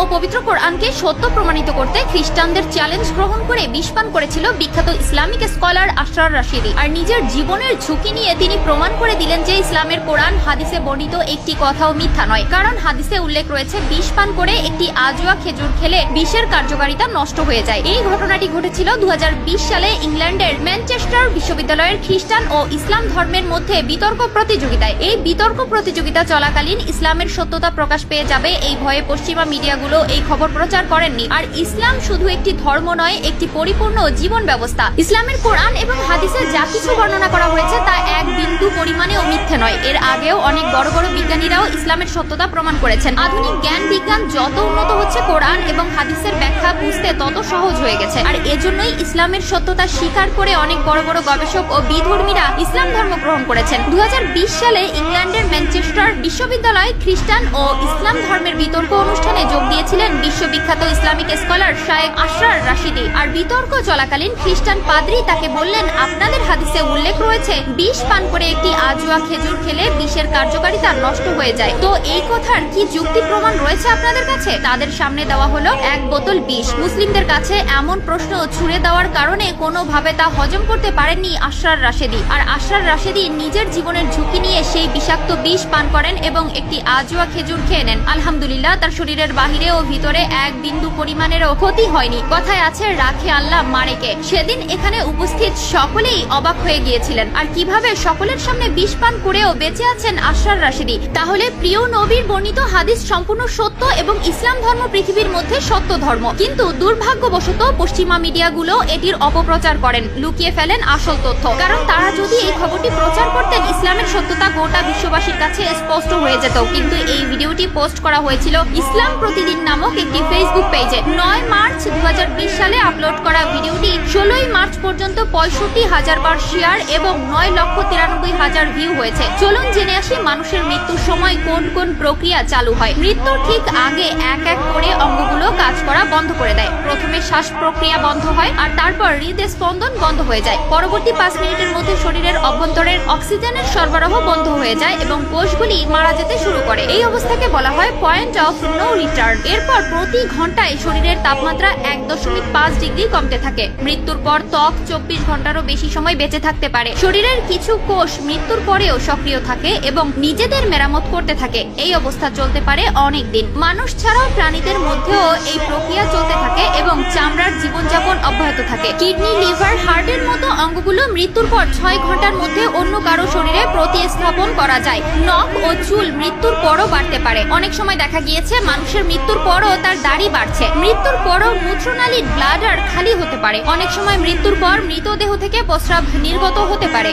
ও পবিত্র কোরআনকে সত্য প্রমাণিত করতে খ্রিস্টানদের চ্যালেঞ্জ গ্রহণ করে বিষ পান করেছিল বিখ্যাত ইসলামিক স্কলার আশরার রাশিদি। আর নিজের জীবনের ঝুঁকি নিয়ে তিনি প্রমাণ করে দিলেন যে ইসলামের কোরআন হাদিসে বর্ণিত একটি কথাও মিথ্যা নয়, কারণ হাদিসে উল্লেখ রয়েছে বিষ পান করে একটি আজোয়া খেজুর খেলে বিষের কার্যকারিতা নষ্ট হয়ে যায়। এই ঘটনাটি ঘটেছিল 2020 সালে ইংল্যান্ডের ম্যানচেস্টার বিশ্ববিদ্যালয়ের খ্রিস্টান ও ইসলাম ধর্মের মধ্যে বিতর্ক প্রতিযোগিতায়। এই বিতর্ক প্রতিযোগিতা চলাকালীন ইসলামের সত্যতা প্রকাশ পেয়ে যাবে এই ভয়ে পশ্চিমা মিডিয়াগুলো এই খবর প্রচার করেননি। আর ইসলাম শুধু একটি ধর্ম নয়, একটি পরিপূর্ণ জীবন ব্যবস্থা। ইসলামের কোরআন এবং হাদিসে যা কিছু বর্ণনা করা হয়েছে তা এক বিন্দু পরিমাণেও মিথ্যে নয়। এর আগেও অনেক বড় বড় বিজ্ঞানীরাও ইসলামের সত্যতা প্রমাণ করেছেন। আধুনিক জ্ঞান বিজ্ঞান যত উন্নত হচ্ছে, কোরআন এবং হাদিসের ব্যাখ্যা বুঝতে তত সহজ হয়ে গেছে। আর এজন্যই ইসলামের সত্যতা স্বীকার করে অনেক বড় বড় গবেষক ও বিধর্মীরা ইসলাম ধর্ম গ্রহণ করেছেন। 2020 সালে ইংল্যান্ডের ম্যানচেস্টার বিশ্ববিদ্যালয়ে খ্রিস্টান ও ইসলাম ধর্মের বিতর্ক অনুষ্ঠানে যোগ দিয়েছিলেন বিশ্ববিখ্যাত ইসলামিক স্কলার শায়েখ আশরার রাশিদি। আর বিতর্ক চলাকালীন খ্রিস্টান পাদ্রী তাকে বললেন, আপনাদের হাদিসে উল্লেখ রয়েছে বিষ পান করে একটি আজোয়া খেজুর খেলে বিষের কার্যকারিতা নষ্ট হয়ে যায়, তো এই কথার কি যুক্তি প্রমাণ রয়েছে আপনাদের কাছে? তাদের সামনে দেওয়া হলো এক বোতল বিষ। মুসলিমদের কাছে এমন প্রশ্ন ছুড়ে দেওয়ার কারণে কোনোভাবে তা হজম করতে পারেননি আশরার রাশিদি। আর আশরার রাশিদি নিজের জীবনের ঝুঁকি নিয়ে সেই বিষাক্ত বিষ পান করেন এবং একটি আজোয়া খেজুর খেয়ে নেন। আলহামদুলিল্লাহ, তার শরীরের বাহিরে ও ভিতরে এক বিন্দু পরিমাণেরও ক্ষতি হয়নি। কথায় আছে, রাখে আল্লাহ মারেকে। সেদিন এখানে উপস্থিত সকলেই অবাক হয়ে গিয়েছিলেন। আর কিভাবে সকলের সামনে বিষ পান করেও বেঁচে আছেন আশরার রাশিদি? তাহলে প্রিয় নবীর বর্ণিত হাদিস সম্পূর্ণ সত্য এবং ইসলাম ধর্ম পৃথিবীর মধ্যে সত্য ধর্ম, কিন্তু দুর্ভাগ্যবশত পশ্চিমা মিডিয়াগুলো এটির অপপ্রচার করেন, লুকিয়ে ফেলেন আসল তথ্য। কারণ তারা যদি এই খবরটি প্রচার করতেন, ইসলামের সত্যতা গোটা বিশ্ববাসীর কাছে স্পষ্ট হয়ে যেত। কিন্তু এই ভিডিওটি পোস্ট করা হয়েছিল ইসলাম প্রতিদিন নামক একটি ফেসবুক পেজে। 9 মার্চ 2020 সালে আপলোড করা ভিডিওটি 16 মার্চ পর্যন্ত 65,000 বার শেয়ার এবং 9,93,000 ভিউ হয়েছে। চলুন জেনে আসি মানুষের মৃত্যুর সময় কোন কোন প্রক্রিয়া চালু হয়। মৃত্যুর ঠিক আগে এক এক করে অঙ্গগুলো কাজ করা বন্ধ করে দেয়। প্রথমে শ্বাস প্রক্রিয়া বন্ধ হয়, আর তারপর হৃদয় স্পন্দন বন্ধ হয়ে যায়। পরবর্তী 5 মিনিটের মধ্যে শরীরের অভ্যন্তরের অক্সিজেনের সরবরাহ বন্ধ হয়ে যায় এবং কোষগুলি মারা যেতে শুরু করে। এই অবস্থাকে বলা হয় পয়েন্ট অফ নো রিটার্ন। এরপর প্রতি ঘন্টায় শরীরের তাপমাত্রা 1.5 ডিগ্রি কমতে থাকে। মৃত্যুর পর ত্বক 24 ঘন্টারও বেশি সময় বেঁচে থাকতে পারে। শরীরের কিছু কোষ মৃত্যুর পরেও সক্রিয় থাকে এবং নিজেদের মেরামত করতে থাকে। এই অবস্থা চলতে পারে অনেক দিন। মানুষ ছাড়াও প্রাণীদের মধ্যেও এই প্রক্রিয়া চলতে থাকে এবং চামড়ার জীবনযাপন অব্যাহত থাকে। কিডনি, লিভার, হার্টের মতো অঙ্গগুলো মৃত্যুর পর 6 ঘন্টার মধ্যে অন্য কারো শরীরে প্রতিস্থাপন করা যায়। নখ ও চুল মৃত্যুর পরও বাড়তে পারে। অনেক সময় দেখা গিয়েছে মানুষের মৃত্যুর পরও তার দাড়ি বাড়ছে। মৃত্যুর পরও মূত্রনালীর ব্লাডার খালি হতে পারে। অনেক সময় মৃত্যুর পর মৃতদেহ থেকে প্রস্রাব নির্গত হতে পারে।